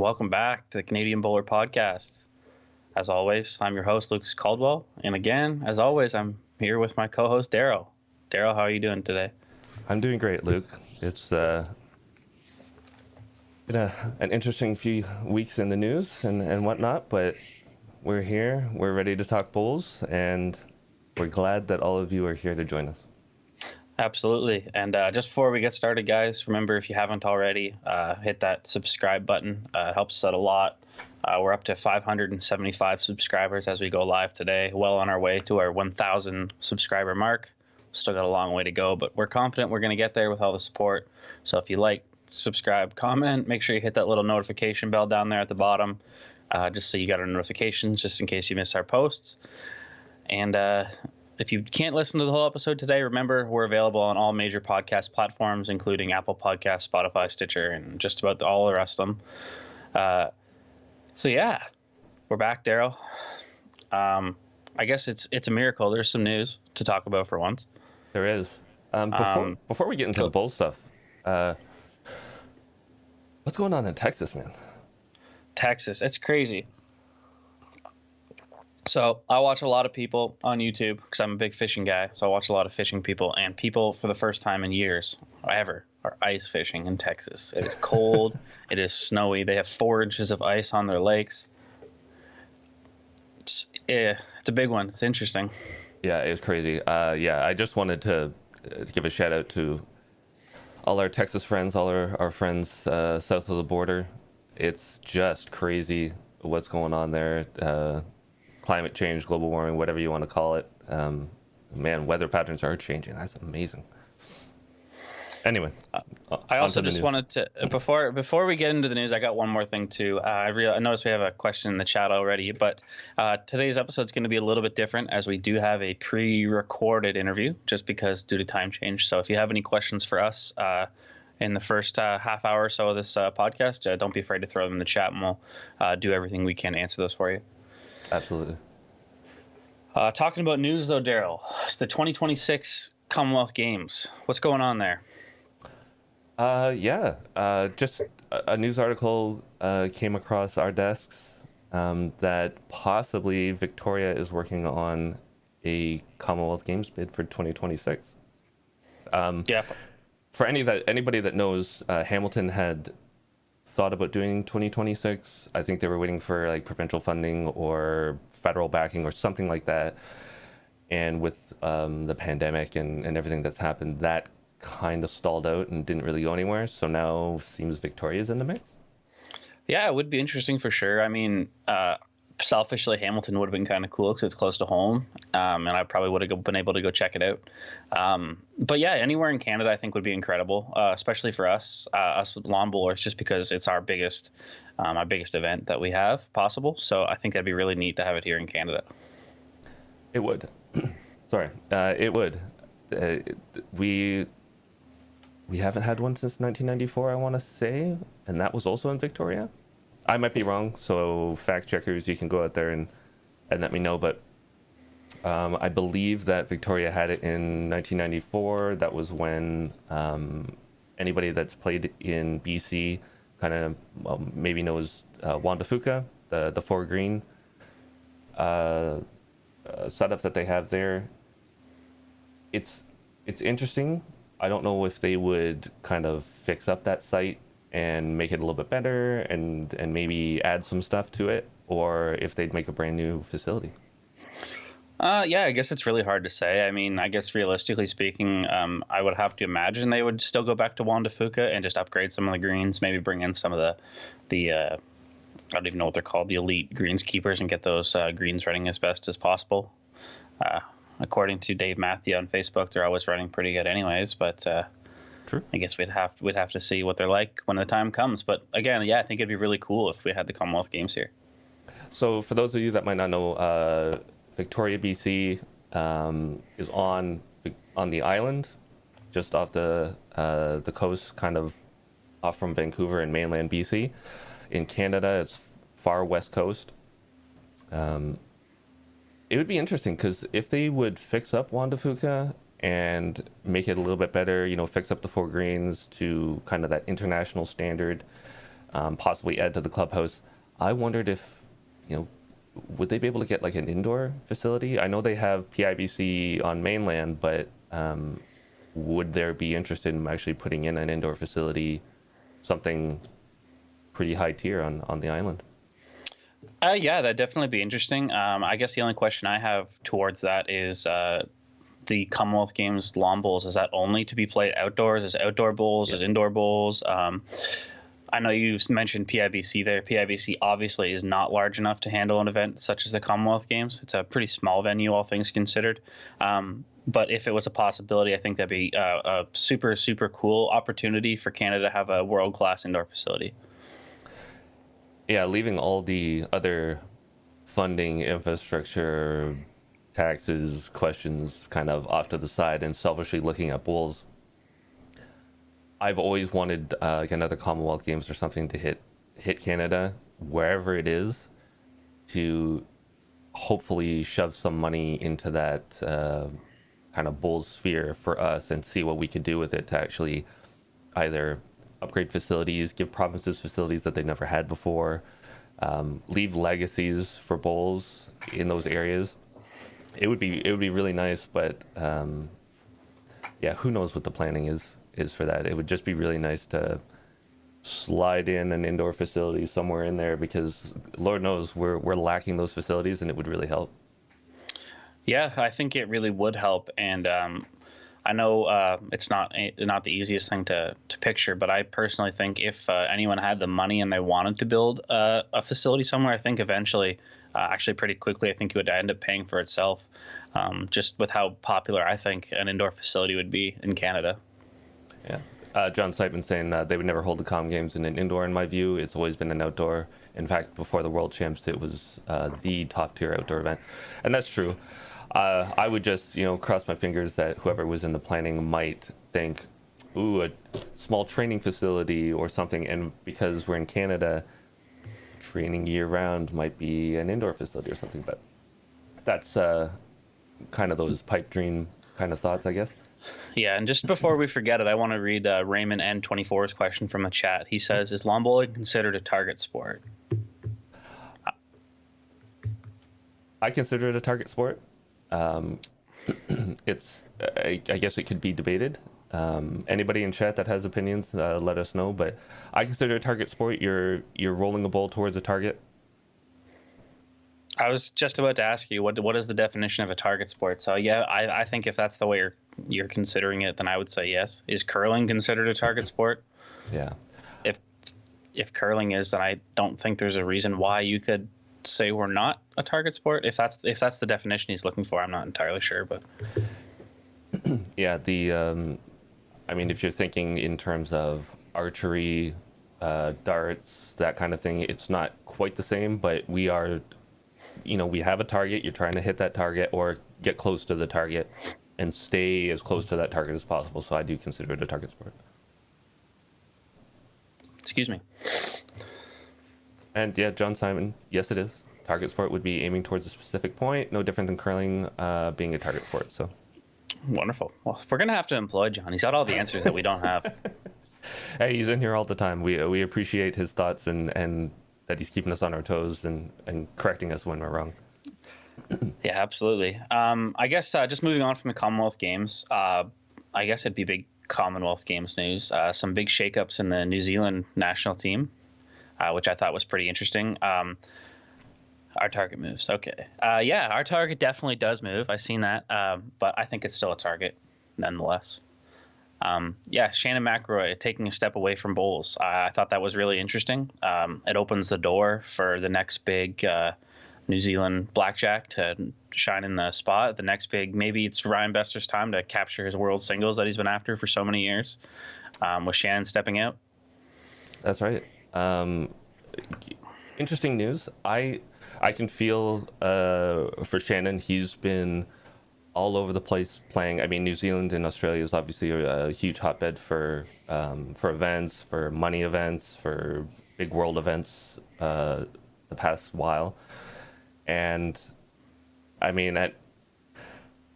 welcome back to the Canadian Bowler Podcast. As always, I'm your host, Lucas Caldwell, and again, as always, I'm here with my co-host, Daryl. Daryl, how are you doing today? I'm doing great, Luke. It's been an interesting few weeks in the news and whatnot, but we're here, we're ready to talk Bulls, and we're glad that all of you are here to join us. Absolutely. And just before we get started, guys, remember if you haven't already, hit that subscribe button. It helps us out a lot. We're up to 575 subscribers as we go live today, well on our way to our 1,000 subscriber mark. Still got a long way to go, but we're confident we're going to get there with all the support. So if you like, subscribe, comment, make sure you hit that little notification bell down there at the bottom, just so you got our notifications, just in case you miss our posts. And if you can't listen to the whole episode today, remember we're available on all major podcast platforms, including Apple Podcasts, Spotify, Stitcher, and just about all the rest of them. So yeah, we're back, Daryl. I guess it's a miracle. There's some news to talk about for once. There is. Before we get into the Bull stuff, what's going on in Texas, man? Texas, it's crazy. So I watch a lot of people on YouTube because I'm a big fishing guy. So I watch a lot of fishing people, and people for the first time in years ever are ice fishing in Texas. It is cold. It is snowy. They have 4 inches of ice on their lakes. It's a big one. It's interesting. Yeah, it's crazy. I just wanted to give a shout out to all our Texas friends, all our friends south of the border. It's just crazy what's going on there. Climate change, global warming, whatever you want to call it. Man, weather patterns are changing. That's amazing. Anyway, I also just wanted to before we get into the news, I got one more thing too. I noticed we have a question in the chat already, but today's episode is going to be a little bit different as we do have a pre-recorded interview, just because due to time change. So if you have any questions for us in the first half hour or so of this podcast, don't be afraid to throw them in the chat, and we'll do everything we can to answer those for you. Absolutely. Talking about news though, Daryl, the 2026 Commonwealth Games. What's going on there? Just a news article came across our desks that possibly Victoria is working on a Commonwealth Games bid for 2026. For anybody that knows, Hamilton had thought about doing 2026. I think they were waiting for like provincial funding or federal backing or something like that. And with the pandemic and everything that's happened, that kind of stalled out and didn't really go anywhere. So now seems Victoria's in the mix. Yeah, it would be interesting for sure. I mean, selfishly, Hamilton would have been kind of cool because it's close to home, and I probably would have been able to go check it out. But yeah, anywhere in Canada I think would be incredible, especially for us lawn bowlers, just because it's our biggest event that we have possible. So I think that'd be really neat to have it here in Canada. It would. Sorry, it would. We haven't had one since 1994, I want to say, and that was also in Victoria. I might be wrong, so fact checkers, you can go out there and let me know. But I believe that Victoria had it in 1994. That was when anybody that's played in BC kind of maybe knows Wanda Fuka, the 4 green setup that they have there. It's interesting. I don't know if they would kind of fix up that site and make it a little bit better and maybe add some stuff to it, or if they'd make a brand new facility. Yeah, I guess it's really hard to say. I mean, I guess realistically speaking, I would have to imagine they would still go back to Wanda Fuka and just upgrade some of the greens, maybe bring in some of the I don't even know what they're called, the elite greenskeepers, and get those greens running as best as possible. According to Dave Matthew on Facebook, they're always running pretty good anyways, but True. I guess we'd have to see what they're like when the time comes. But again, yeah, I think it'd be really cool if we had the Commonwealth Games here. So for those of you that might not know, Victoria, BC is on the island, just off the coast, kind of off from Vancouver and mainland BC. In Canada, it's far west coast. It would be interesting because if they would fix up Wanda Fuka and make it a little bit better, fix up the 4 greens to kind of that international standard, possibly add to the clubhouse. I wondered if, you know, would they be able to get like an indoor facility? I know they have PIBC on mainland, but would there be interested in actually putting in an indoor facility, something pretty high tier on the island? Yeah, that'd definitely be interesting. I guess the only question I have towards that is the Commonwealth Games lawn bowls. Is that only to be played outdoors? Is outdoor bowls? Yeah. Is indoor bowls? I know you mentioned PIBC there. PIBC obviously is not large enough to handle an event such as the Commonwealth Games. It's a pretty small venue, all things considered. But if it was a possibility, I think that'd be a super, super cool opportunity for Canada to have a world-class indoor facility. Yeah, leaving all the other funding, infrastructure, taxes, questions kind of off to the side and selfishly looking at bowls. I've always wanted like another Commonwealth Games or something to hit Canada wherever it is, to hopefully shove some money into that kind of bowl sphere for us and see what we could do with it to actually either upgrade facilities, give provinces facilities that they never had before, leave legacies for bowls in those areas. It would be really nice, but yeah, who knows what the planning is for that. It would just be really nice to slide in an indoor facility somewhere in there, because Lord knows we're lacking those facilities, and it would really help. Yeah, I think it really would help, and I know it's not the easiest thing to picture, but I personally think if anyone had the money and they wanted to build a facility somewhere, I think eventually, actually pretty quickly, I think it would end up paying for itself, just with how popular I think an indoor facility would be in Canada. Yeah. John Siteman saying they would never hold the Com Games in an indoor. In my view, it's always been an outdoor. In fact, before the World Champs, it was the top tier outdoor event, and that's true. I would just, cross my fingers that whoever was in the planning might think, ooh, a small training facility or something. And because we're in Canada, training year round might be an indoor facility or something. But that's kind of those pipe dream kind of thoughts, I guess. Yeah, and just before we forget it, I want to read Raymond N24's question from the chat. He says, is lawn bowling considered a target sport? I consider it a target sport. It's, I guess it could be debated. Anybody in chat that has opinions, let us know. But I consider it a target sport. You're rolling a ball towards a target. I was just about to ask you, what is the definition of a target sport? So yeah, I think if that's the way you're considering it, then I would say yes. Is curling considered a target sport? Yeah. If curling is, then I don't think there's a reason why you could say we're not a target sport. If that's the definition he's looking for, I'm not entirely sure, but yeah, I mean, if you're thinking in terms of archery, darts, that kind of thing, it's not quite the same, but we are, we have a target. You're trying to hit that target or get close to the target and stay as close to that target as possible. So I do consider it a target sport. Excuse me. And yeah, John Simon, yes, it is. Target sport would be aiming towards a specific point, no different than curling being a target sport. So wonderful. Well, we're gonna have to employ John. He's got all the answers that we don't have. Hey, he's in here all the time. We appreciate his thoughts and that he's keeping us on our toes and correcting us when we're wrong. Yeah, absolutely. I guess just moving on from the Commonwealth Games, I guess it'd be big Commonwealth Games news. Some big shakeups in the New Zealand national team, which I thought was pretty interesting. Our target moves. Okay. Yeah, our target definitely does move. I've seen that, but I think it's still a target nonetheless. Yeah, Shannon McElroy taking a step away from bowls. I thought that was really interesting. It opens the door for the next big New Zealand blackjack to shine in the spot. The next big, maybe it's Ryan Besser's time to capture his world singles that he's been after for so many years, with Shannon stepping out. That's right. Interesting news. I can feel for Shannon, he's been all over the place playing. I mean, New Zealand and Australia is obviously a huge hotbed for events, for money events, for big world events the past while. And I mean,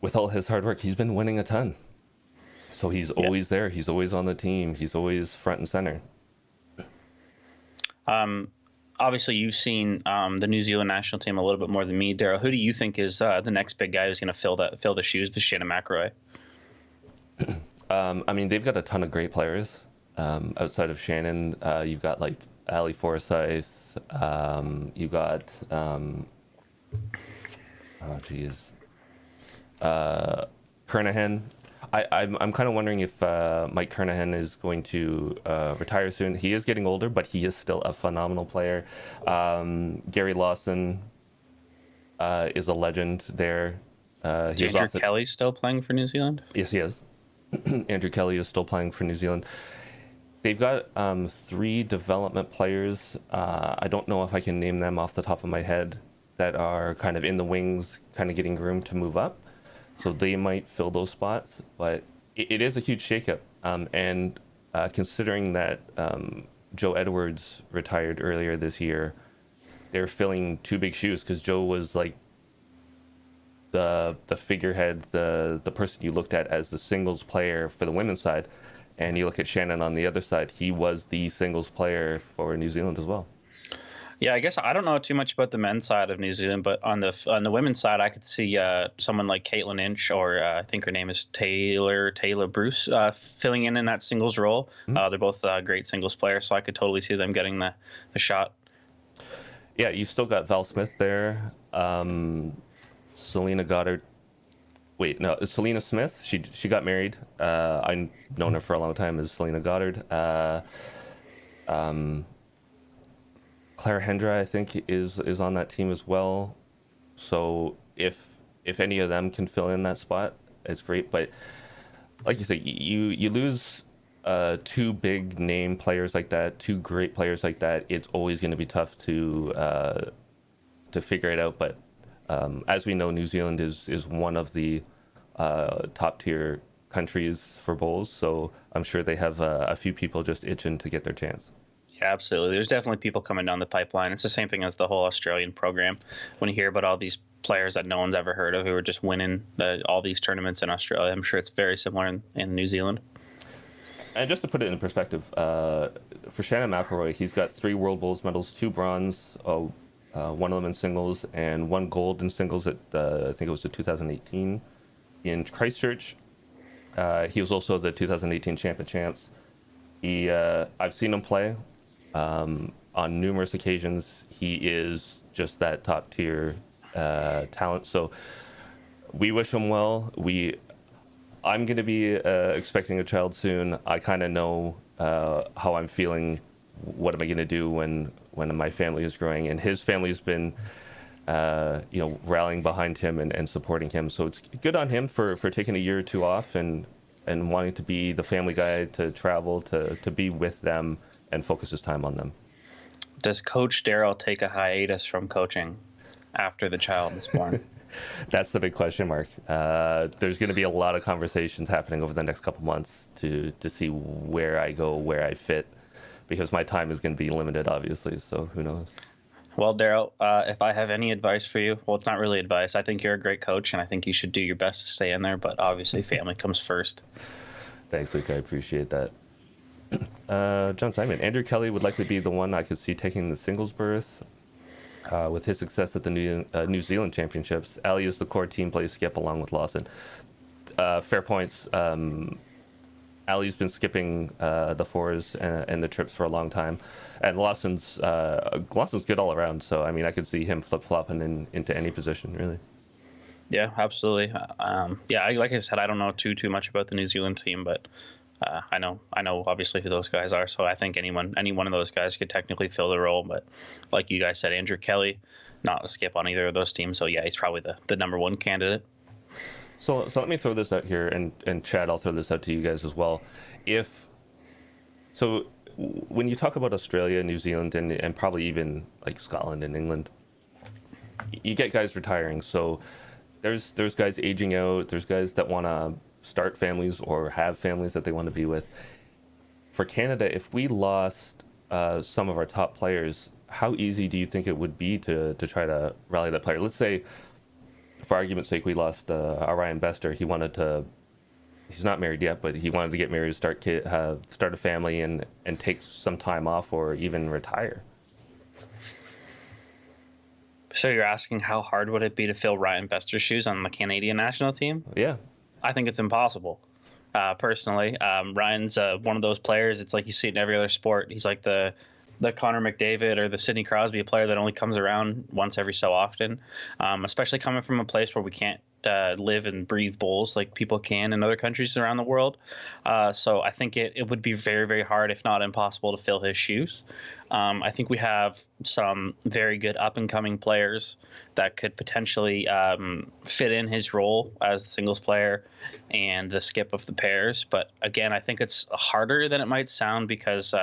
with all his hard work, he's been winning a ton. So he's always there. He's always on the team. He's always front and center. Obviously, you've seen the New Zealand national team a little bit more than me, Daryl. Who do you think is the next big guy who's going to fill the shoes of Shannon McElroy? I mean, they've got a ton of great players outside of Shannon. You've got like Ali Forsyth. You got oh geez, Kernahan. I'm kind of wondering if Mike Kernahan is going to retire soon. He is getting older, but he is still a phenomenal player. Gary Lawson is a legend there. Is Andrew Kelly still playing for New Zealand? Yes, he is. Andrew Kelly is still playing for New Zealand. They've got 3 development players. I don't know if I can name them off the top of my head that are kind of in the wings, kind of getting groomed to move up. So they might fill those spots, but it is a huge shakeup. And considering that Joe Edwards retired earlier this year, they're filling 2 big shoes because Joe was like the figurehead, the person you looked at as the singles player for the women's side, and you look at Shannon on the other side, he was the singles player for New Zealand as well. Yeah, I guess I don't know too much about the men's side of New Zealand, but on the women's side, I could see someone like Caitlin Inch, or I think her name is Taylor Bruce, filling in that singles role. Mm-hmm. They're both great singles players, so I could totally see them getting the shot. Yeah, you've still got Val Smith there. Selena Goddard. Wait, no, Selena Smith. She got married. I've known her for a long time as Selena Goddard. Claire Hendra, I think, is on that team as well. So if any of them can fill in that spot, it's great. But like you say, you lose 2 big name players like that, 2 great players like that. It's always going to be tough to figure it out. But as we know, New Zealand is one of the top tier countries for bowls. So I'm sure they have a few people just itching to get their chance. Yeah, absolutely. There's definitely people coming down the pipeline. It's the same thing as the whole Australian program. When you hear about all these players that no one's ever heard of who are just winning all these tournaments in Australia, I'm sure it's very similar in New Zealand. And just to put it in perspective, for Shannon McElroy, he's got 3 World Bowls medals, 2 bronze, 1 of them in singles, and 1 gold in singles at, I think it was the 2018 in Christchurch. He was also the 2018 champs. I've seen him play. On numerous occasions, he is just that top tier talent. So we wish him well. I'm going to be expecting a child soon. I kind of know how I'm feeling. What am I going to do when my family is growing? And his family has been, rallying behind him and supporting him. So it's good on him for taking a year or 2 off and wanting to be the family guy, to travel, to be with them and focus his time on them. Does Coach Daryl take a hiatus from coaching after the child is born? That's the big question mark. There's going to be a lot of conversations happening over the next couple months to see where I go, where I fit, because my time is going to be limited, obviously. So who knows? Well, Daryl, if I have any advice for you, well, it's not really advice. I think you're a great coach, and I think you should do your best to stay in there. But obviously, family comes first. Thanks, Luke. I appreciate that. John Simon, Andrew Kelly would likely be the one I could see taking the singles berth. With his success at the New Zealand Championships, Ali is the core team play skip along with Lawson. Fair points. Ali's been skipping the 4s and the trips for a long time, and Lawson's good all around. So I mean, I could see him flip flopping into any position, really. Yeah, absolutely. Like I said, I don't know too much about the New Zealand team, but I know obviously who those guys are. So I think any one of those guys could technically fill the role. But like you guys said, Andrew Kelly, not a skip on either of those teams. So yeah, he's probably the number 1 candidate. So let me throw this out here, and Chad, I'll throw this out to you guys as well. When you talk about Australia, New Zealand, and probably even like Scotland and England, you get guys retiring. So there's guys aging out. There's guys that want to start families or have families that they want to be with. For Canada, if we lost some of our top players, how easy do you think it would be to try to rally that player? Let's say, for argument's sake, we lost Ryan Bester. He's not married yet, but he wanted to get married, start a family, and take some time off or even retire. So you're asking how hard would it be to fill Ryan Bester's shoes on the Canadian national team? Yeah. I think it's impossible. Personally, Ryan's one of those players. It's like you see it in every other sport. He's like the Connor McDavid or the Sidney Crosby, a player that only comes around once every so often. Especially coming from a place where we can't live and breathe bowls like people can in other countries around the world. So I think it would be very, very hard, if not impossible, to fill his shoes. I think we have some very good up and coming players that could potentially fit in his role as the singles player and the skip of the pairs. But again, I think it's harder than it might sound because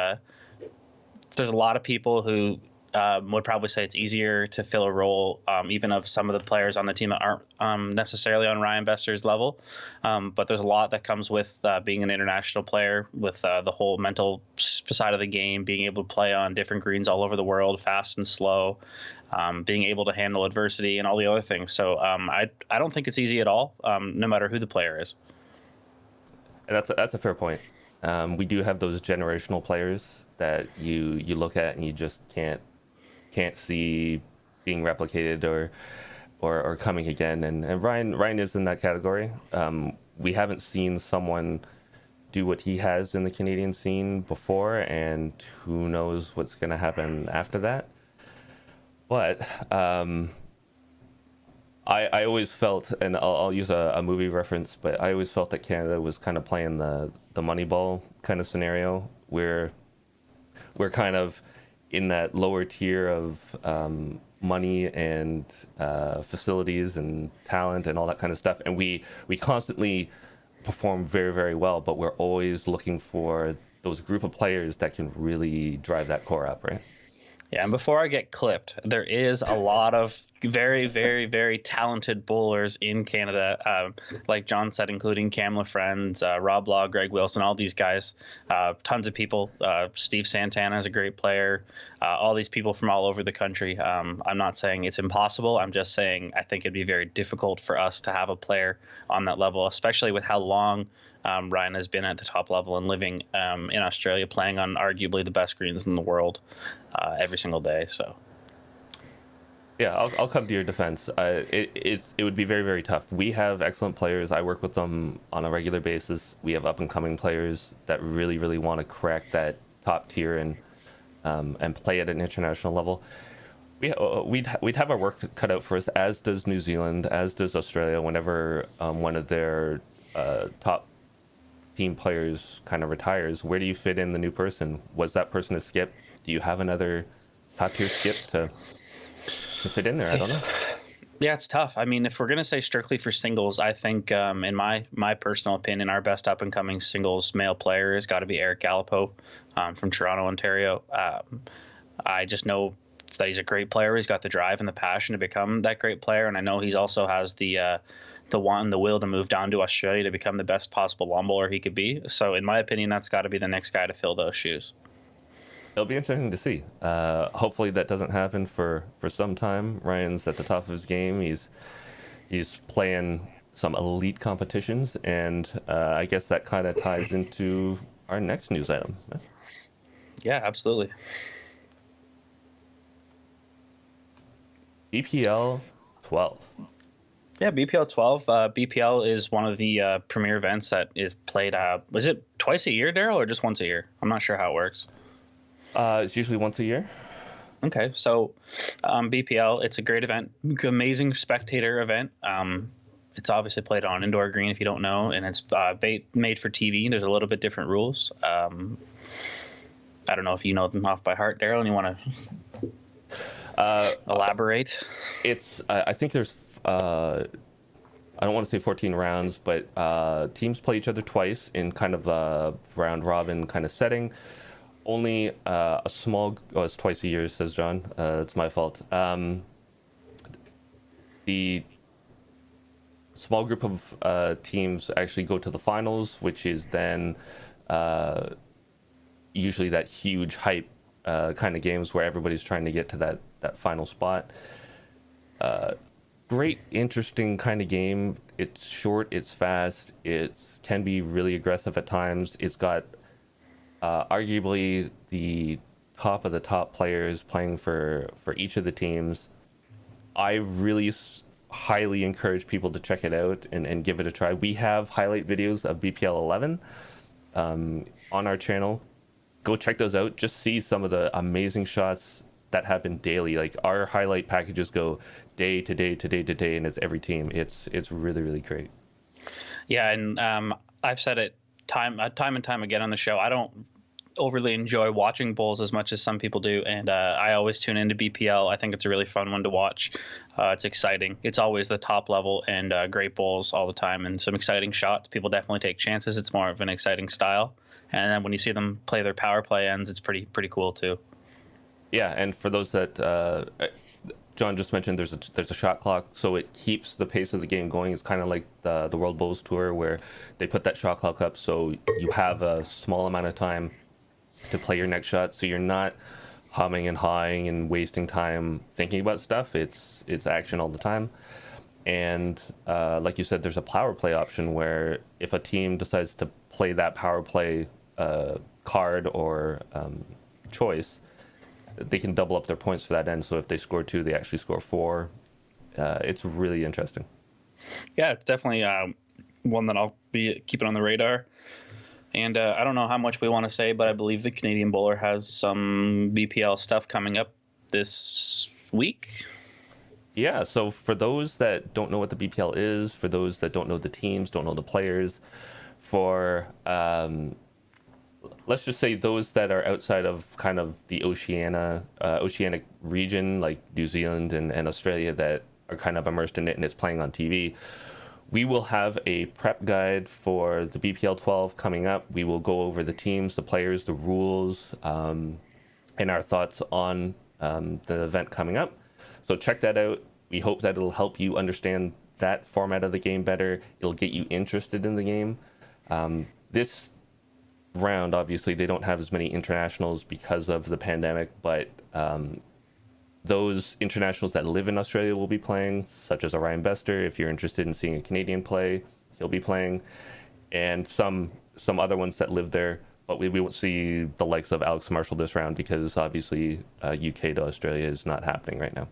there's a lot of people who would probably say it's easier to fill a role, even of some of the players on the team that aren't necessarily on Ryan Bester's level. But there's a lot that comes with being an international player, with the whole mental side of the game, being able to play on different greens all over the world, fast and slow, being able to handle adversity and all the other things. So I don't think it's easy at all, no matter who the player is. That's a fair point. We do have those generational players that you look at and you just can't see being replicated or coming again. And Ryan is in that category. We haven't seen someone do what he has in the Canadian scene before, and who knows what's going to happen after that. But I always felt, and I'll use a movie reference, but I always felt that Canada was kind of playing the Moneyball kind of scenario, where we're kind of in that lower tier of money and facilities and talent and all that kind of stuff, and we constantly perform very, very well, but we're always looking for those group of players that can really drive that core up, right? Yeah, and before I get clipped, there is a lot of very, very, very talented bowlers in Canada, like John said, including Cam LaFrance, Rob Law, Greg Wilson, all these guys, tons of people. Steve Santana is a great player. All these people from all over the country. I'm not saying it's impossible. I'm just saying I think it'd be very difficult for us to have a player on that level, especially with how long Ryan has been at the top level and living in Australia, playing on arguably the best greens in the world every single day. So, yeah, I'll come to your defense. It would be very, very tough. We have excellent players. I work with them on a regular basis. We have up and coming players that really, really want to crack that top tier and play at an international level. We'd have our work cut out for us, as does New Zealand, as does Australia. Whenever one of their top team players kind of retires, where do you fit in the new person? Was that person a skip? Do you have another top tier skip to fit in there? I don't know. Yeah, it's tough. I mean, if we're gonna say strictly for singles, I think in my personal opinion, our best up and coming singles male player has got to be Eric Gallipo from Toronto, Ontario. I just know that he's a great player. He's got the drive and the passion to become that great player, and I know he also has the will to move down to Australia to become the best possible lawn bowler he could be. So in my opinion, that's got to be the next guy to fill those shoes. It'll be interesting to see. Hopefully that doesn't happen for some time. Ryan's at the top of his game. He's playing some elite competitions, and I guess that kind of ties into our next news item. Yeah, absolutely. BPL 12. Yeah, BPL 12. BPL is one of the premier events that is played. Was it twice a year, Daryl, or just once a year? I'm not sure how it works. It's usually once a year. Okay, so BPL, it's a great event, amazing spectator event. It's obviously played on indoor green, if you don't know, and it's made for TV. There's a little bit different rules. I don't know if you know them off by heart, Daryl, and you want to elaborate. It's I think there's I don't want to say 14 rounds, but teams play each other twice in kind of a round robin kind of setting. Only a small, it's twice a year, says John. It's my fault. The small group of teams actually go to the finals, which is then usually that huge hype kind of games where everybody's trying to get to that final spot. Great, interesting kind of game. It's short, it's fast, it can be really aggressive at times. It's got arguably the top of the top players playing for each of the teams. I really highly encourage people to check it out and give it a try. We have highlight videos of BPL 11 on our channel. Go check those out. Just see some of the amazing shots that happen daily. Like, our highlight packages go day to day to day to day, and it's every team. It's really, really great. Yeah, and I've said it time and time again on the show. I don't overly enjoy watching bowls as much as some people do, and I always tune into BPL. I think it's a really fun one to watch. It's exciting. It's always the top level, and great bowls all the time, and some exciting shots. People definitely take chances. It's more of an exciting style, and then when you see them play their power play ends, it's pretty cool too. Yeah, and for those that John just mentioned, there's a shot clock, so it keeps the pace of the game going. It's kind of like the World Bowls Tour, where they put that shot clock up, so you have a small amount of time to play your next shot, so you're not humming and hawing and wasting time thinking about stuff. It's action all the time. And like you said, there's a power play option where if a team decides to play that power play card or choice, they can double up their points for that end. So if they score 2, they actually score 4. It's really interesting. Yeah, it's definitely one that I'll be keeping on the radar. And I don't know how much we want to say, but I believe the Canadian Bowler has some BPL stuff coming up this week. Yeah, so for those that don't know what the BPL is, for those that don't know the teams, don't know the players, for let's just say those that are outside of kind of the Oceanic region, like New Zealand and Australia, that are kind of immersed in it and it's playing on TV, we will have a prep guide for the BPL 12 coming up. We will go over the teams, the players, the rules, and our thoughts on the event coming up. So check that out. We hope that it'll help you understand that format of the game better. It'll get you interested in the game. This round, obviously, they don't have as many internationals because of the pandemic, but those internationals that live in Australia will be playing, such as Orion Bester. If you're interested in seeing a Canadian play, he'll be playing, and some other ones that live there. But we won't see the likes of Alex Marshall this round because obviously UK to Australia is not happening right now.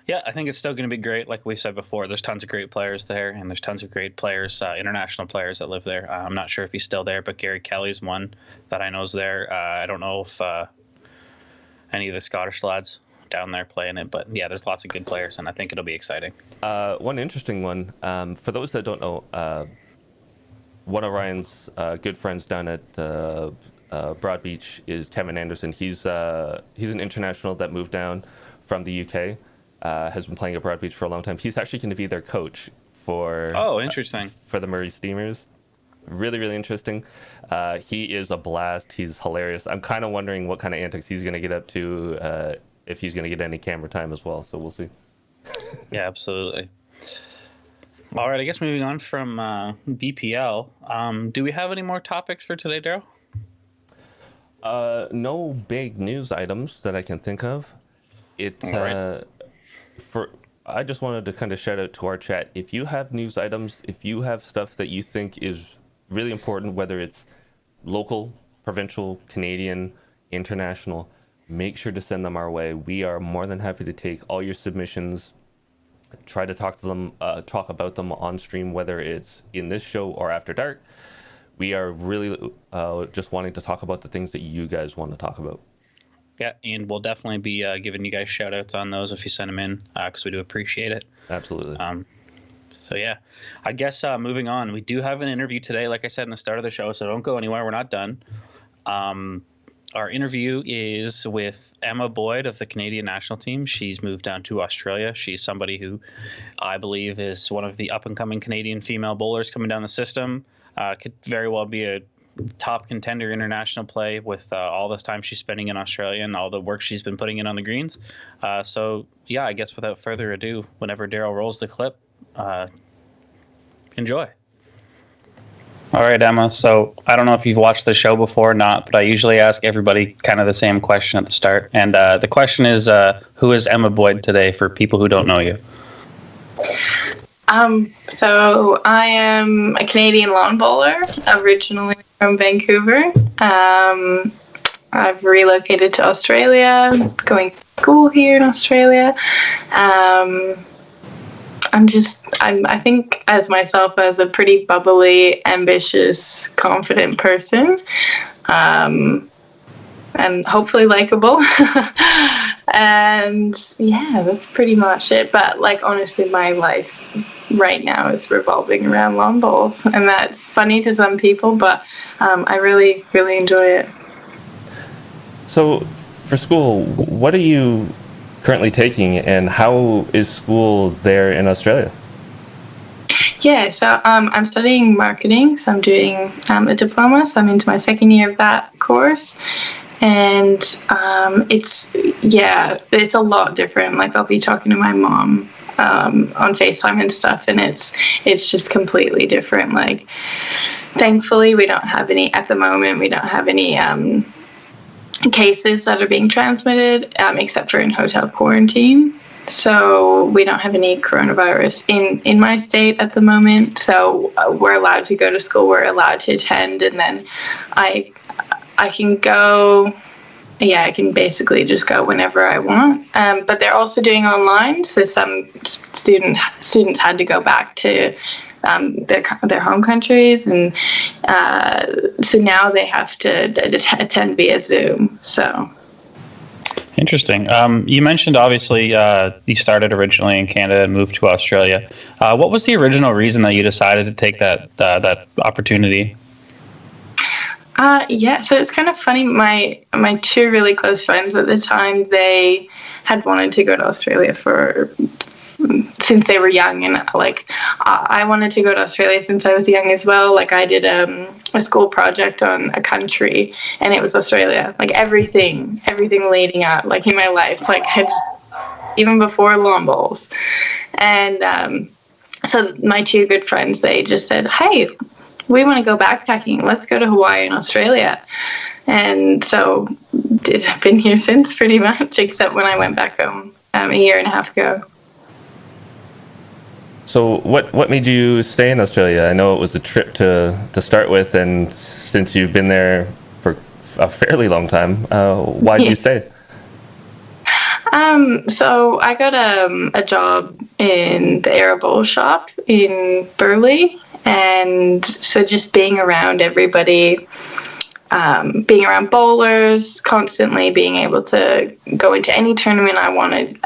Yeah, I think it's still going to be great. Like we said before, there's tons of great players there, and there's tons of great players, international players that live there. I'm not sure if he's still there, but Gary Kelly's one that I know is there. I don't know if any of the Scottish lads down there playing it, but yeah, there's lots of good players, and I think it'll be exciting. One interesting one, for those that don't know, one of Ryan's good friends down at Broad Beach is Kevin Anderson. He's an international that moved down from the UK, has been playing at Broad Beach for a long time. He's actually going to be their coach for interesting for the Murray Steamers. Really, really interesting. He is a blast. He's hilarious. I'm kind of wondering what kind of antics he's going to get up to, if he's going to get any camera time as well. So we'll see. Yeah, absolutely. All right, I guess moving on from BPL, do we have any more topics for today, Daryl? No big news items that I can think of. I just wanted to kind of shout out to our chat. If you have news items, if you have stuff that you think is really important, whether it's local, provincial, Canadian, international, make sure to send them our way. We are more than happy to take all your submissions, try to talk about them on stream, whether it's in this show or after dark. We are really just wanting to talk about the things that you guys want to talk about. Yeah, and we'll definitely be giving you guys shout outs on those if you send them in, because we do appreciate it. Absolutely. So yeah, I guess moving on, we do have an interview today, like I said in the start of the show, so don't go anywhere. We're not done. Our interview is with Emma Boyd of the Canadian national team. She's moved down to Australia. She's somebody who I believe is one of the up-and-coming Canadian female bowlers coming down the system. Could very well be a top contender international play with all the time she's spending in Australia and all the work she's been putting in on the greens. So yeah, I guess without further ado, whenever Daryl rolls the clip, enjoy. All right, Emma. So I don't know if you've watched the show before or not, but I usually ask everybody kind of the same question at the start. And the question is, who is Emma Boyd today for people who don't know you? So I am a Canadian lawn bowler, originally from Vancouver. I've relocated to Australia, going through school here in Australia. I think as myself as a pretty bubbly, ambitious, confident person, and hopefully likable. And yeah, that's pretty much it. But like, honestly, my life right now is revolving around lawn bowls, and that's funny to some people, but I really, really enjoy it. So for school, what are you currently taking, and how is school there in Australia? Yeah, so I'm studying marketing, so I'm doing a diploma, so I'm into my second year of that course. And it's a lot different. Like, I'll be talking to my mom on FaceTime and stuff, and it's just completely different. Like, thankfully, we don't have any at the moment. We don't have any cases that are being transmitted, except for in hotel quarantine. So we don't have any coronavirus in my state at the moment. So we're allowed to go to school. We're allowed to attend, and then I can go. Yeah, I can basically just go whenever I want. But they're also doing online, so some students had to go back to their home countries, and so now they have to attend via Zoom. So. Interesting. You mentioned, obviously, you started originally in Canada and moved to Australia. What was the original reason that you decided to take that opportunity? So it's kind of funny. My two really close friends at the time, they had wanted to go to Australia since they were young, and like I wanted to go to Australia since I was young as well. Like, I did a school project on a country, and it was Australia. Like, everything leading up, like, in my life, like, even before lawn bowls. And so my two good friends, they just said, "Hey, we want to go backpacking. Let's go to Hawaii and Australia." And so I've been here since, pretty much, except when I went back home a year and a half ago. So what made you stay in Australia? I know it was a trip to start with, and since you've been there for a fairly long time, why did you stay? So I got a job in the arable shop in Burleigh, and so just being around everybody, being around bowlers constantly, being able to go into any tournament I wanted,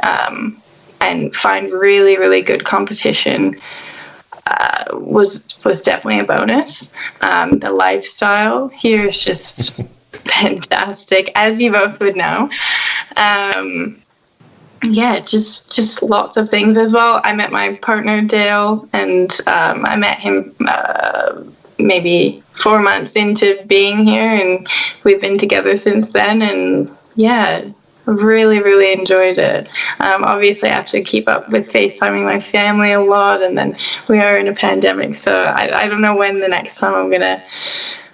and find really, really good competition was definitely a bonus. The lifestyle here is just fantastic, as you both would know. Just lots of things as well. I met my partner, Dale, and I met him maybe 4 months into being here, and we've been together since then. And yeah, really, really enjoyed it. Obviously, I have to keep up with FaceTiming my family a lot, and then we are in a pandemic, so I don't know when the next time I'm going to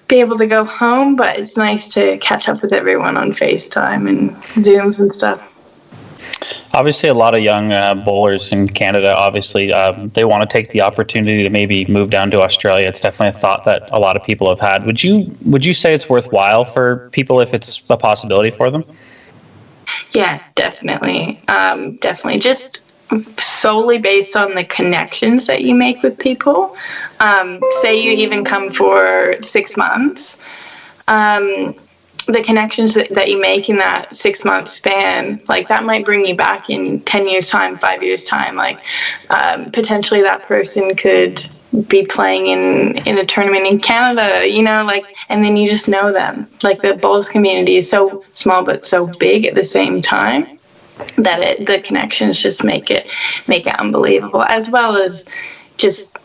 be able to go home, but it's nice to catch up with everyone on FaceTime and Zooms and stuff. Obviously, a lot of young bowlers in Canada, obviously, they want to take the opportunity to maybe move down to Australia. It's definitely a thought that a lot of people have had. Would you say it's worthwhile for people if it's a possibility for them? Yeah, definitely. Definitely. Just solely based on the connections that you make with people. Say you even come for 6 months. The connections that you make in that 6 month span, like, that might bring you back in 10 years time, 5 years time. Like, potentially that person could be playing in a tournament in Canada, like, and then you just know them. Like, the bowls community is so small but so big at the same time that the connections just make it unbelievable, as well as just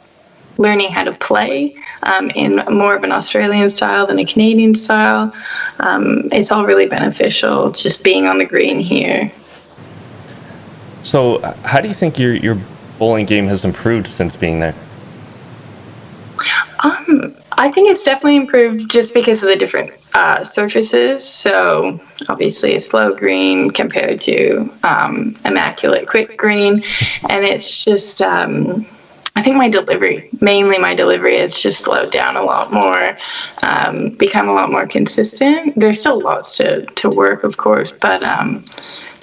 learning how to play in more of an Australian style than a Canadian style. It's all really beneficial, just being on the green here. So how do you think your bowling game has improved since being there? I think it's definitely improved just because of the different surfaces. So obviously a slow green compared to immaculate quick green, and it's just I think mainly my delivery has just slowed down a lot more, become a lot more consistent. There's still lots to work, of course, but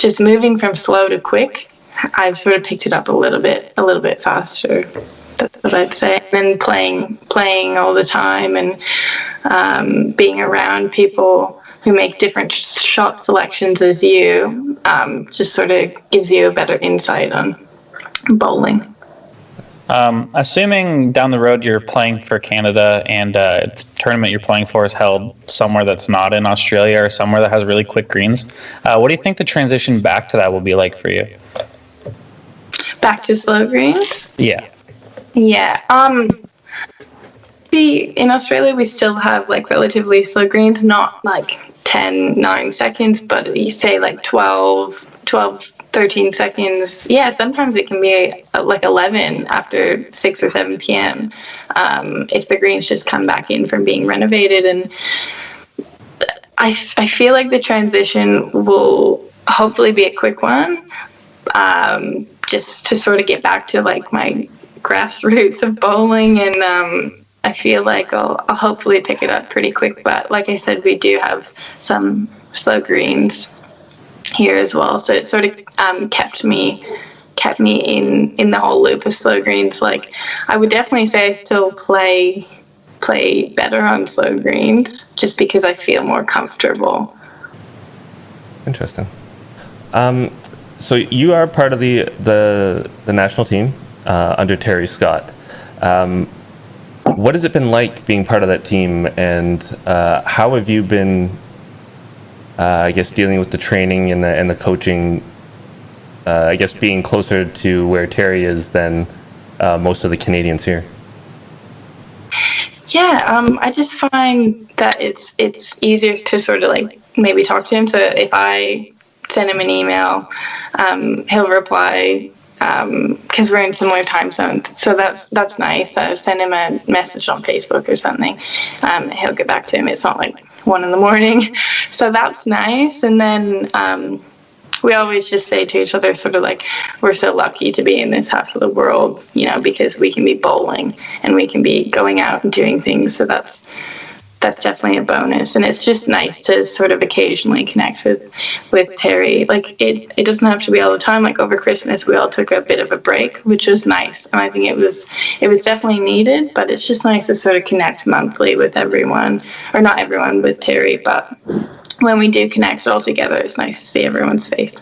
just moving from slow to quick, I've sort of picked it up a little bit faster. That's what I'd say. And then playing all the time, and being around people who make different shot selections as you, just sort of gives you a better insight on bowling. Assuming down the road you're playing for Canada and the tournament you're playing for is held somewhere that's not in Australia or somewhere that has really quick greens, what do you think the transition back to that will be like for you? Back to slow greens? Yeah. Yeah. In Australia, we still have like relatively slow greens, not like 9 seconds, but you say like 12, 13 seconds. Yeah, sometimes it can be like 11 after 6 or 7 p.m. If the greens just come back in from being renovated. And I feel like the transition will hopefully be a quick one, just to sort of get back to like my grassroots of bowling. And I feel like I'll hopefully pick it up pretty quick. But like I said, we do have some slow greens here as well, so it sort of kept me in the whole loop of slow greens. Like, I would definitely say I still play better on slow greens just because I feel more comfortable. Interesting. So you are part of the national team under Terry Scott. What has it been like being part of that team, and how have you been, I guess, dealing with the training and the coaching, I guess, being closer to where Terry is than most of the Canadians here? Yeah, I just find that it's easier to sort of like maybe talk to him. So if I send him an email, he'll reply, because we're in similar time zones. So that's nice. I send him a message on Facebook or something. He'll get back to him. It's not like 1 a.m. So that's nice. And then we always just say to each other sort of like, we're so lucky to be in this half of the world, you know, because we can be bowling and we can be going out and doing things. So that's definitely a bonus. And it's just nice to sort of occasionally connect with Terry. Like, it doesn't have to be all the time. Like, over Christmas, we all took a bit of a break, which was nice. And I think it was definitely needed, but it's just nice to sort of connect monthly with everyone, or not everyone, with Terry. But when we do connect all together, it's nice to see everyone's face.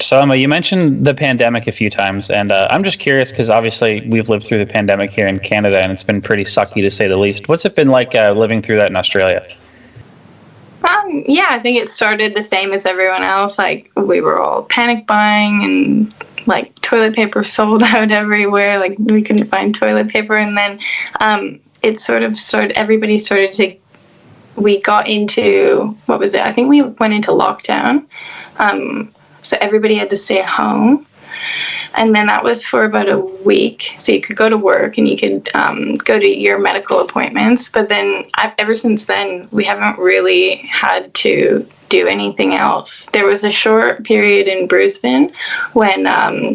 So, Emma, you mentioned the pandemic a few times, and I'm just curious because obviously we've lived through the pandemic here in Canada, and it's been pretty sucky to say the least. What's it been like living through that in Australia? Yeah, I think it started the same as everyone else. Like, we were all panic buying, and like toilet paper sold out everywhere. Like, we couldn't find toilet paper, and then it sort of started. Everybody started to. We got into, what was it? I think we went into lockdown. So everybody had to stay at home. And then that was for about a week. So you could go to work and you could go to your medical appointments. But then ever since then, we haven't really had to do anything else. There was a short period in Brisbane when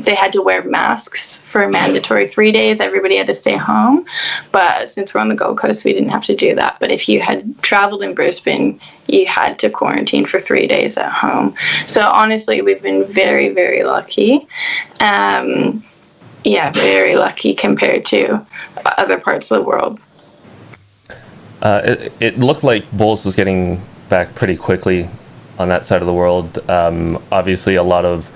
they had to wear masks for a mandatory 3 days. Everybody had to stay home. But since we're on the Gold Coast, we didn't have to do that. But if you had traveled in Brisbane, you had to quarantine for 3 days at home. So honestly, we've been very, very lucky. Yeah, very lucky compared to other parts of the world. It looked like Bowls was getting back pretty quickly on that side of the world. Obviously, a lot of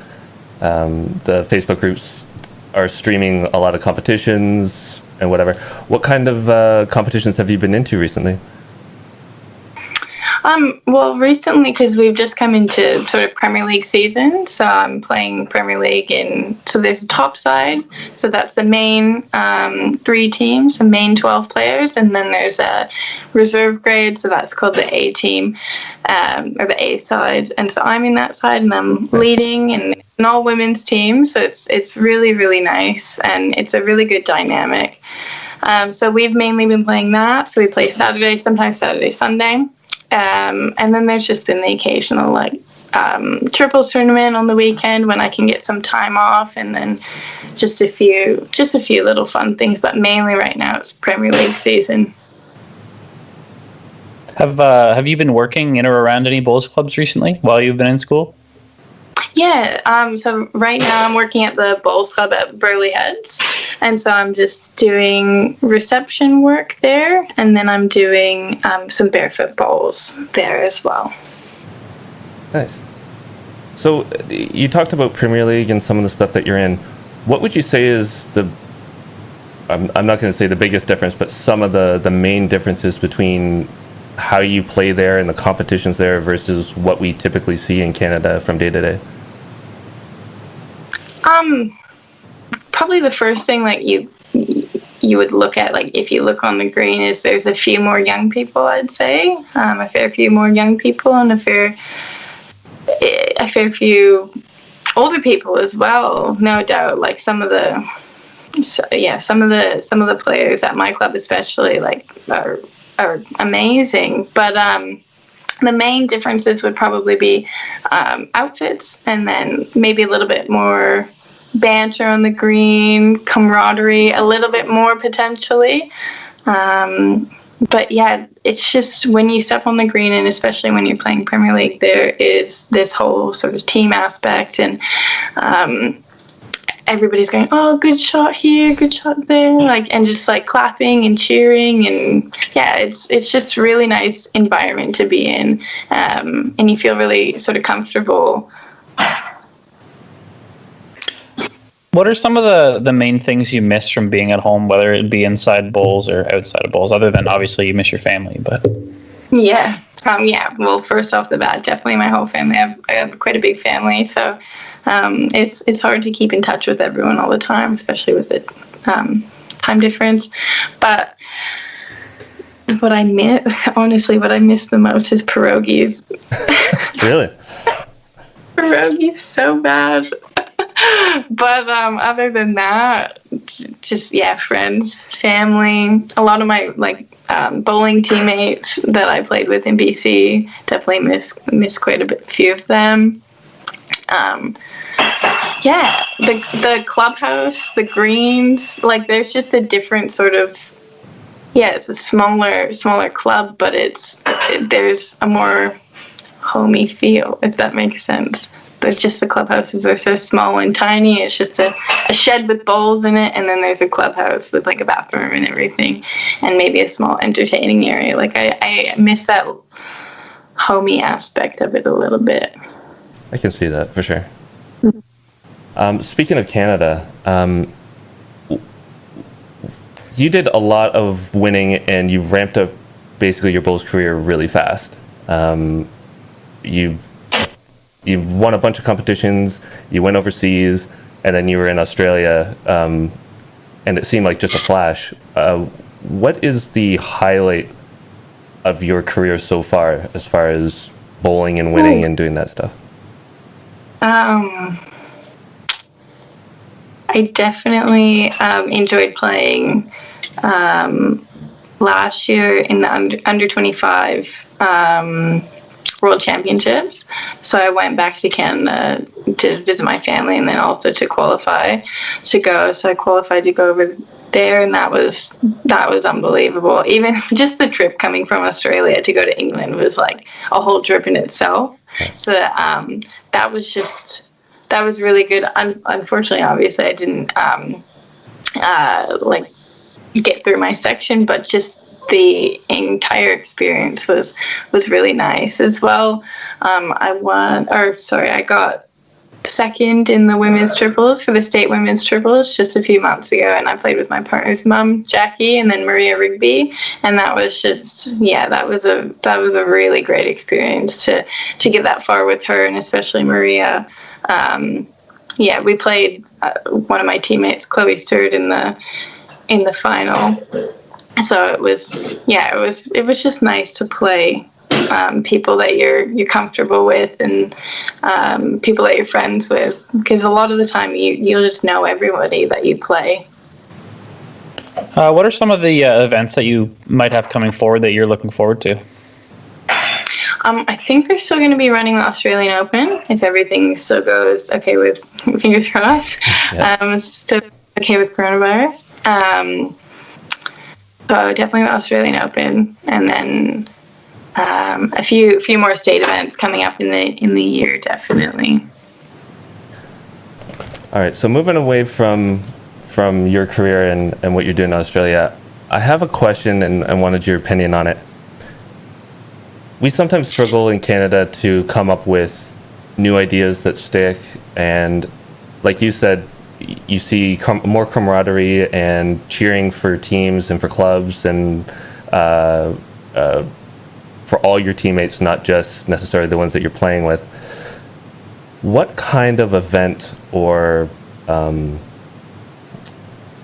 the Facebook groups are streaming a lot of competitions and whatever. What kind of competitions have you been into recently? Well, recently, because we've just come into sort of Premier League season, so I'm playing Premier League so there's a top side, so that's the main 3 teams, the main 12 players, and then there's a reserve grade, so that's called the A team, or the A side, and so I'm in that side, and I'm leading, and an all women's team, so it's really, really nice, and it's a really good dynamic. So we've mainly been playing that, so we play Saturday, sometimes Saturday, Sunday. And then there's just been the occasional like triples tournament on the weekend when I can get some time off, and then just a few little fun things. But mainly right now it's Premier League season. Have you been working in or around any bowls clubs recently while you've been in school? Yeah, so right now I'm working at the Bowls Club at Burley Heads, and so I'm just doing reception work there, and then I'm doing some barefoot bowls there as well. Nice. So you talked about Premier League and some of the stuff that you're in. What would you say is I'm not going to say the biggest difference, but some of the main differences between how you play there and the competitions there versus what we typically see in Canada from day to day? Probably the first thing like you would look at, like if you look on the green, is there's a few more young people, I'd say, a fair few more young people, and a fair few older people as well, no doubt. Like some of the players at my club especially like are amazing, but the main differences would probably be outfits, and then maybe a little bit more banter on the green, camaraderie, a little bit more potentially. But yeah, it's just when you step on the green, and especially when you're playing Premier League, there is this whole sort of team aspect, and everybody's going, oh, good shot here, good shot there, like, and just like clapping and cheering, and yeah, it's just really nice environment to be in, and you feel really sort of comfortable. What are some of the main things you miss from being at home, whether it be inside bowls or outside of bowls, other than obviously you miss your family? But yeah, well, first off the bat, definitely my whole family. I have quite a big family, so it's hard to keep in touch with everyone all the time, especially with the time difference. But what I miss the most is pierogies. Really? Pierogies so bad. But other than that, just friends, family. A lot of my bowling teammates that I played with in BC, definitely miss quite a few of them. The clubhouse, the greens, like there's just a different sort of, it's a smaller club, but there's a more homey feel, if that makes sense. But just the clubhouses are so small and tiny. It's just a shed with bowls in it, and then there's a clubhouse with like a bathroom and everything, and maybe a small entertaining area. Like I miss that homey aspect of it a little bit. I can see that for sure. Speaking of Canada, you did a lot of winning, and you've ramped up basically your bowls career really fast. You've won a bunch of competitions, you went overseas, and then you were in Australia, and it seemed like just a flash. What is the highlight of your career so far as bowling and winning and doing that stuff? I definitely enjoyed playing last year in the under 25 World Championships. So I went back to Canada to visit my family, and then also to qualify to go. So I qualified to go over there, and that was unbelievable. Even just the trip coming from Australia to go to England was like a whole trip in itself. So that was really good. Unfortunately, obviously, I didn't get through my section, but just the entire experience was really nice as well. I got second in the women's triples for the state women's triples just a few months ago, and I played with my partner's mum, Jackie, and then Maria Rigby, and that was just that was a really great experience to get that far with her, and especially Maria. We played one of my teammates, Chloe Stewart, in the final. So it was just nice to play people that you're comfortable with, and people that you're friends with, because a lot of the time you'll just know everybody that you play. What are some of the events that you might have coming forward that you're looking forward to? I think they're still going to be running the Australian Open if everything still goes okay, with fingers crossed. Yeah. Still okay with coronavirus. So definitely the Australian Open, and then a few more state events coming up in the year, definitely. All right, so moving away from your career and what you're doing in Australia, I have a question and wanted your opinion on it. We sometimes struggle in Canada to come up with new ideas that stick, and like you said, you see more camaraderie and cheering for teams and for clubs and for all your teammates, not just necessarily the ones that you're playing with. What kind of event or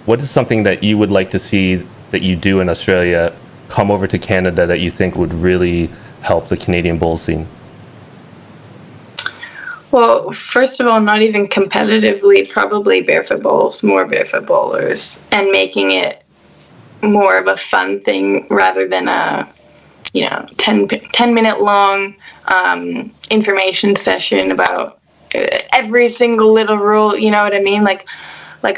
what is something that you would like to see that you do in Australia come over to Canada that you think would really help the Canadian bowls scene? Well, first of all, not even competitively, probably barefoot bowls, more barefoot bowlers, and making it more of a fun thing rather than a 10-minute long information session about every single little rule. You know what I mean? Like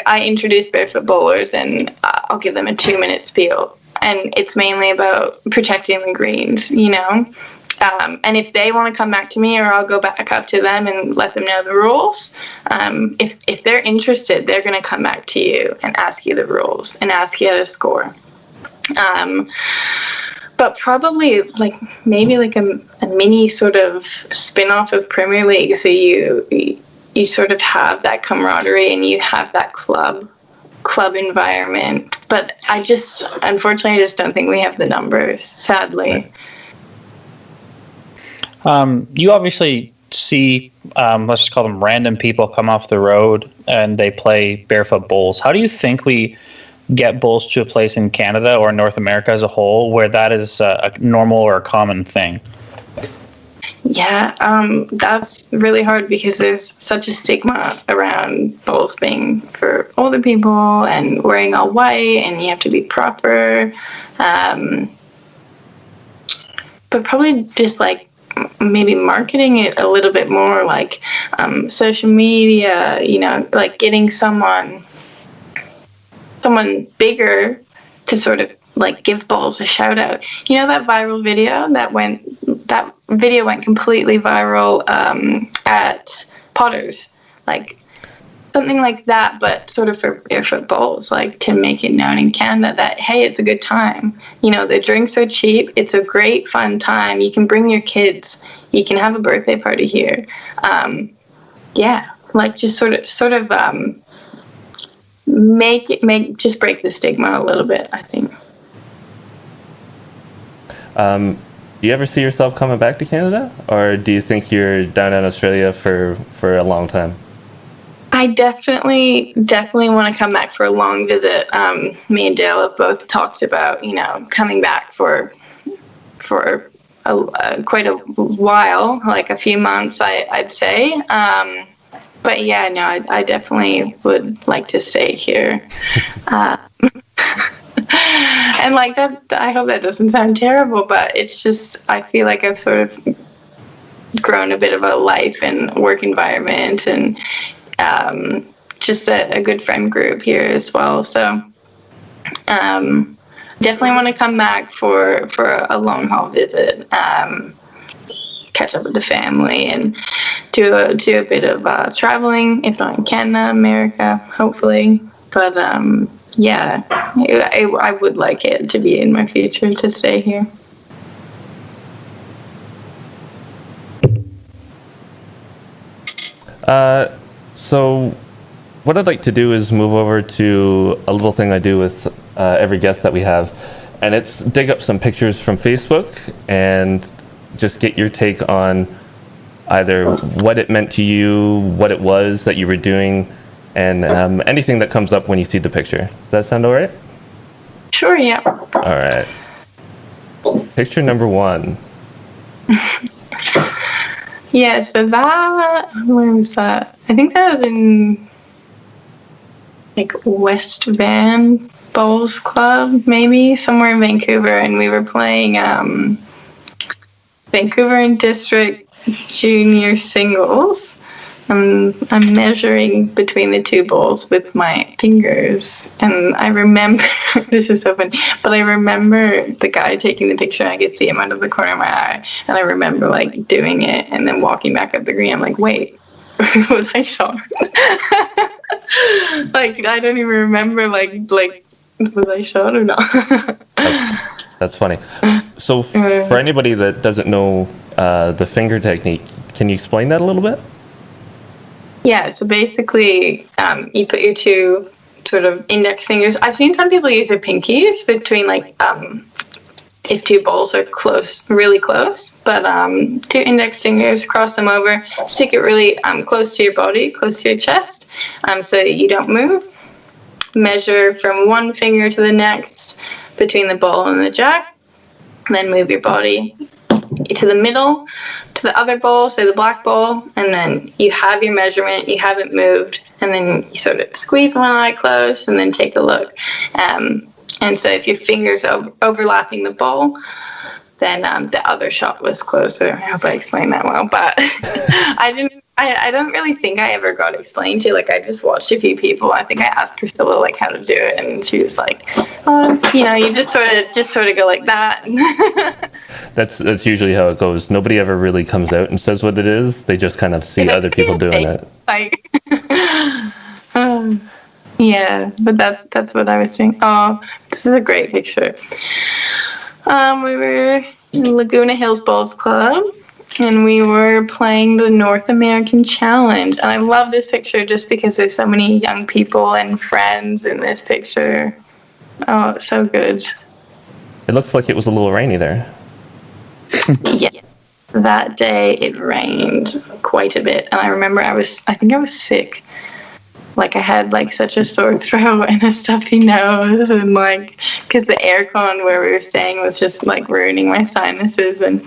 I introduce barefoot bowlers and I'll give them a 2-minute spiel, and it's mainly about protecting the greens, and if they want to come back to me, or I'll go back up to them and let them know the rules. If they're interested, they're going to come back to you and ask you the rules and ask you how to score. But probably maybe a mini sort of spin-off of Premier League, so you sort of have that camaraderie and you have that club environment. But unfortunately, I just don't think we have the numbers, sadly. You obviously see, let's just call them random people come off the road and they play barefoot bowls. How do you think we get bowls to a place in Canada or North America as a whole where that is a normal or a common thing? Yeah, that's really hard because there's such a stigma around bowls being for older people and wearing all white and you have to be proper. But probably just maybe marketing it a little bit more, social media, getting someone bigger to sort of give bowls a shout out. That viral video that went completely viral at Potter's, something like that, but sort of for barefoot bowls, to make it known in Canada that, hey, it's a good time. The drinks are cheap. It's a great fun time. You can bring your kids. You can have a birthday party here. Just sort of just break the stigma a little bit, I think. Do you ever see yourself coming back to Canada, or do you think you're down in Australia for a long time? I definitely want to come back for a long visit. Me and Dale have both talked about, coming back for quite a while, a few months, I'd say. But yeah, no, I definitely would like to stay here. And that, I hope that doesn't sound terrible, but it's just, I feel like I've sort of grown a bit of a life and work environment and just a good friend group here as well. So definitely want to come back for a long haul visit, catch up with the family and do a bit of traveling, if not in Canada, America, hopefully. But yeah, I would like it to be in my future to stay here. So what I'd like to do is move over to a little thing I do with every guest that we have, and it's dig up some pictures from Facebook and just get your take on either what it meant to you, what it was that you were doing, and anything that comes up when you see the picture. Does that sound all right? Sure, yeah. All right. Picture number 1. Yeah, so where was that? I think that was in West Van Bowls Club, maybe somewhere in Vancouver, and we were playing Vancouver and District Junior Singles. I'm measuring between the two bowls with my fingers, and I remember this is so funny, but I remember the guy taking the picture. I could see him out of the corner of my eye, and I remember doing it and then walking back up the green. I'm like, wait, was I shot? Like I don't even remember like was I shot or not? That's funny. So for anybody that doesn't know the finger technique, can you explain that a little bit? Yeah, so basically, you put your two sort of index fingers. I've seen some people use their pinkies between like if two balls are close, really close. But two index fingers, cross them over, stick it really close to your body, close to your chest, so that you don't move. Measure from one finger to the next between the ball and the jack. Then move your body to the middle, to the other ball, say the black ball, and then you have your measurement, you haven't moved, and then you sort of squeeze one eye closed and then take a look. And so if your fingers are overlapping the ball, then the other shot was closer. I hope I explained that well, but I don't really think I ever got explained to. Like, I just watched a few people. I think I asked Priscilla like how to do it, and she was like, "Oh, you just sort of go like that." That's usually how it goes. Nobody ever really comes out and says what it is. They just kind of see other people doing it. Like, yeah, but that's what I was doing. Oh, this is a great picture. We were in Laguna Hills Bowls Club, and we were playing the North American Challenge. And I love this picture just because there's so many young people and friends in this picture. Oh, it's so good. It looks like it was a little rainy there. Yeah. That day it rained quite a bit. And I remember I think I was sick. Like I had like such a sore throat and a stuffy nose, and like because the aircon where we were staying was just like ruining my sinuses, and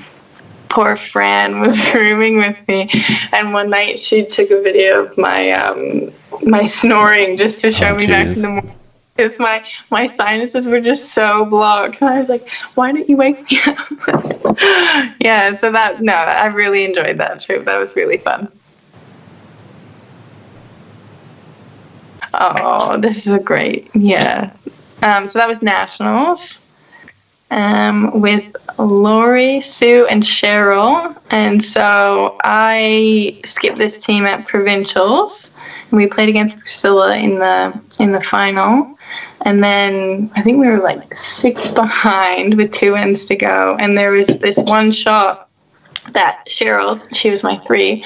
poor Fran was rooming with me, and one night she took a video of my my snoring just to show me back in the morning because my sinuses were just so blocked, and I was like, why didn't you wake me up? Yeah, so I really enjoyed that trip. That was really fun. Oh, this is a great, yeah. So that was nationals with Lori, Sue, and Cheryl. And so I skipped this team at provincials, and we played against Priscilla in the final. And then I think we were like 6 behind with 2 ends to go. And there was this one shot that Cheryl, she was my 3,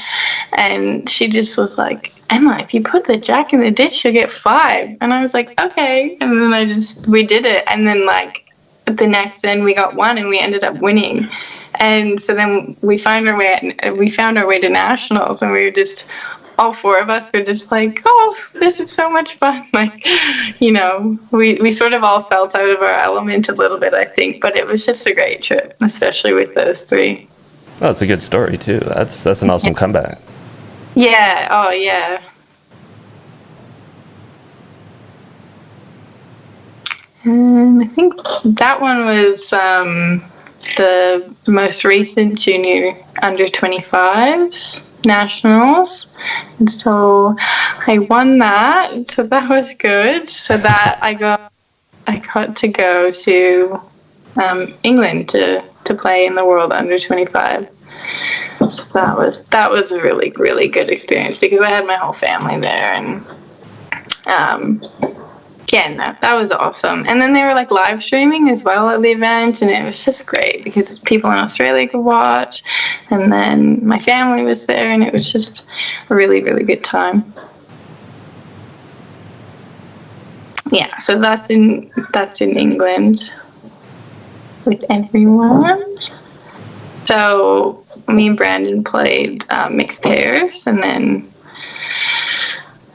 and she just was like, Emma, if you put the jack in the ditch, you'll get 5. And I was like, okay. And then we did it. And then like the next end we got 1, and we ended up winning. And so then we found our way to nationals, and we were just, all 4 of us were just like, oh, this is so much fun. Like, we sort of all felt out of our element a little bit, I think, but it was just a great trip, especially with those 3. Oh, it's a good story too. That's an awesome comeback. Yeah. Oh, yeah. And I think that one was the most recent junior under 25s nationals, and so I won that. So that was good. So that I got to go to England to play in the World under 25. So that was a really, really good experience because I had my whole family there, and that was awesome. And then they were like live streaming as well at the event, and it was just great because people in Australia could watch, and then my family was there, and it was just a really, really good time. Yeah, so that's in England with everyone. So me and Brandon played mixed pairs, and then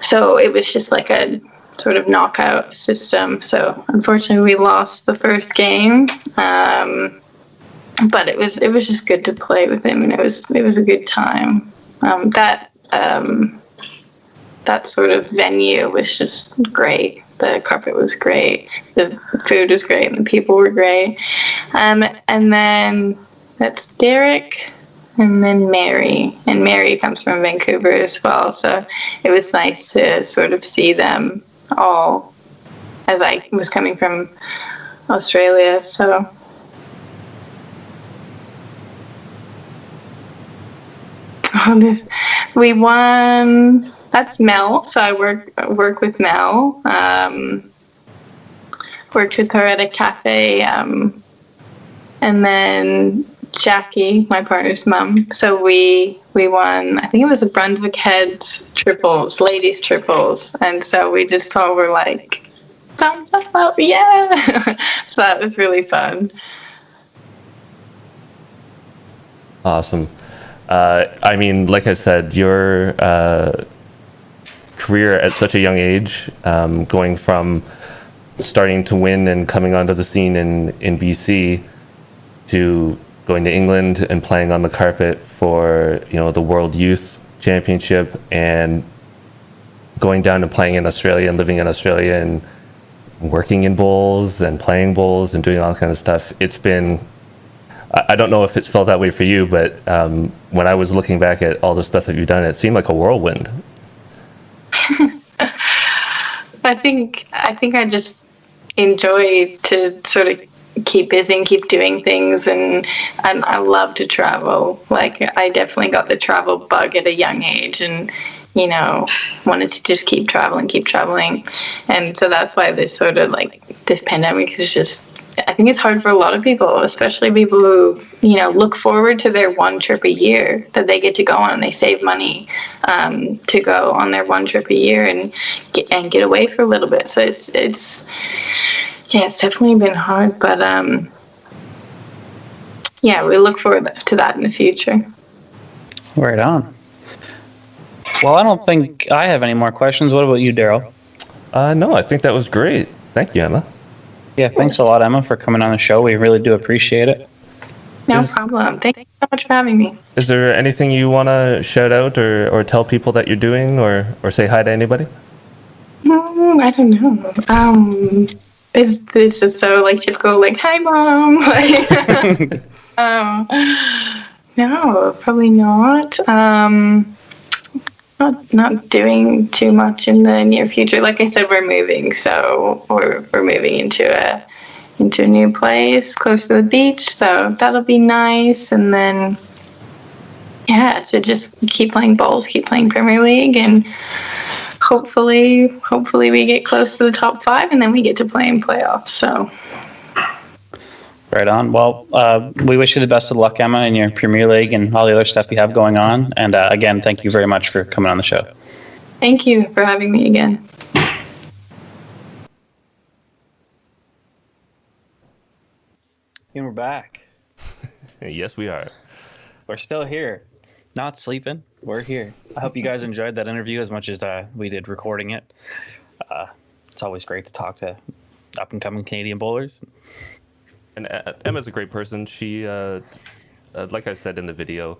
so it was just like a sort of knockout system. So unfortunately we lost the first game, but it was just good to play with him, and it was a good time. That sort of venue was just great. The carpet was great, the food was great, and the people were great. And then that's Derek, and then Mary. And Mary comes from Vancouver as well, so it was nice to sort of see them all as I was coming from Australia. So we won that's Mel. So I work with Mel. Worked with her at a cafe, and then Jackie, my partner's mum. So we won. I think it was the Brunswick Heads triples, ladies triples, and so we just all were like, thumbs up, yeah. So that was really fun. Awesome. I mean, like I said, your career at such a young age, going from starting to win and coming onto the scene in BC to going to England and playing on the carpet for, you know, the World Youth Championship, and going down and playing in Australia and living in Australia and working in bowls and playing bowls and doing all kind of stuff. It's been, I don't know if it's felt that way for you, but when I was looking back at all the stuff that you've done, it seemed like a whirlwind. I think I just enjoy to sort of keep busy and keep doing things, and I love to travel. Like, I definitely got the travel bug at a young age, and you know, wanted to just keep traveling. And so that's why this sort of like this pandemic is just, I think it's hard for a lot of people, especially people who, you know, look forward to their one trip a year that they get to go on. They save money to go on their one trip a year and get away for a little bit. So it's definitely been hard, but yeah, we look forward to that in the future. Right on. Well, I don't think I have any more questions. What about you, Daryl? No, I think that was great. Thank you, Emma. Yeah, thanks a lot, Emma, for coming on the show. We really do appreciate it. No problem. Thank you so much for having me. Is there anything you want to shout out or tell people that you're doing, or say hi to anybody? I don't know. This is so like typical, like, hi mom. Like, no, probably not. Not doing too much in the near future. Like I said, we're moving, so we're moving into a new place close to the beach, so that'll be nice. And then yeah, so just keep playing bowls, keep playing Premier League, and hopefully we get close to the top 5, and then we get to play in playoffs. So right on. Well, we wish you the best of luck, Emma, in your Premier League and all the other stuff you have going on. And again, thank you very much for coming on the show. Thank you for having me again. And we're back. Yes, we are. We're still here. Not sleeping. We're here. I hope you guys enjoyed that interview as much as we did recording it. It's always great to talk to up-and-coming Canadian bowlers. And Emma's a great person. She, like I said in the video,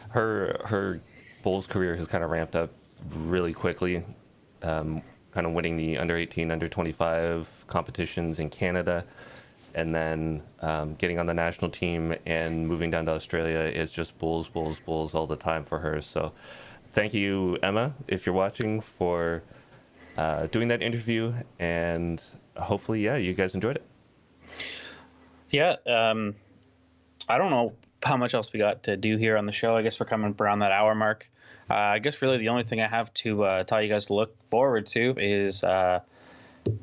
her bowls career has kind of ramped up really quickly, kind of winning the under-18, under-25 competitions in Canada, and then getting on the national team and moving down to Australia is just bowls all the time for her. So thank you, Emma, if you're watching, for doing that interview, and hopefully, yeah, you guys enjoyed it. Yeah, I don't know how much else we got to do here on the show. I guess we're coming around that hour mark. I guess really the only thing I have to tell you guys to look forward to is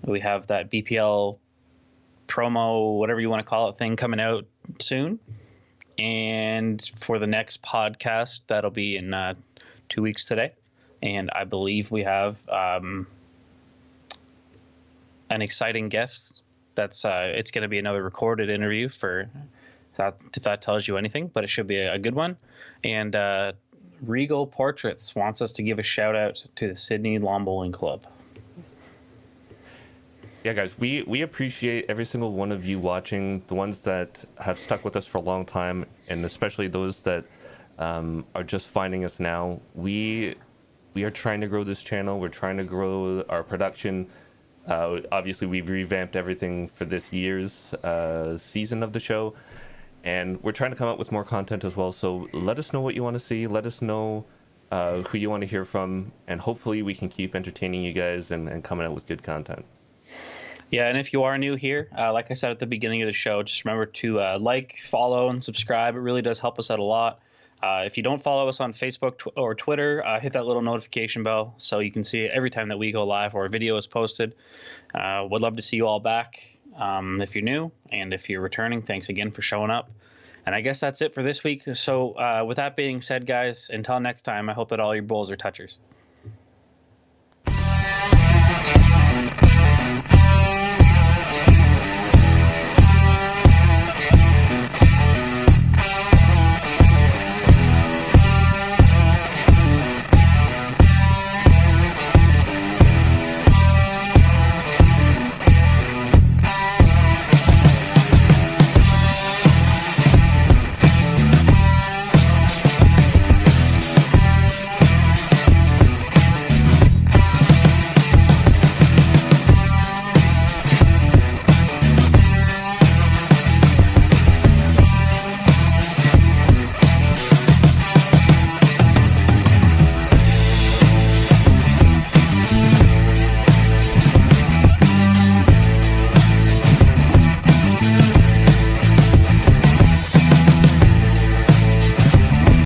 we have that BPL promo, whatever you want to call it, thing coming out soon. And for the next podcast, that'll be in 2 weeks today. And I believe we have an exciting guest. That's it's going to be another recorded interview for that, if that tells you anything, but it should be a good one. And Regal Portraits wants us to give a shout out to the Sydney Lawn Bowling Club. Yeah, guys, we appreciate every single one of you watching, the ones that have stuck with us for a long time, and especially those that are just finding us now. We are trying to grow this channel. We're trying to grow our production. Obviously, we've revamped everything for this year's season of the show, and we're trying to come up with more content as well. So let us know what you want to see. Let us know who you want to hear from, and hopefully we can keep entertaining you guys and coming out with good content. Yeah, and if you are new here, like I said at the beginning of the show, just remember to like, follow, and subscribe. It really does help us out a lot. If you don't follow us on Facebook or Twitter, hit that little notification bell so you can see it every time that we go live or a video is posted. Would love to see you all back if you're new, and if you're returning, thanks again for showing up. And I guess that's it for this week. So with that being said, guys, until next time, I hope that all your bowls are touchers.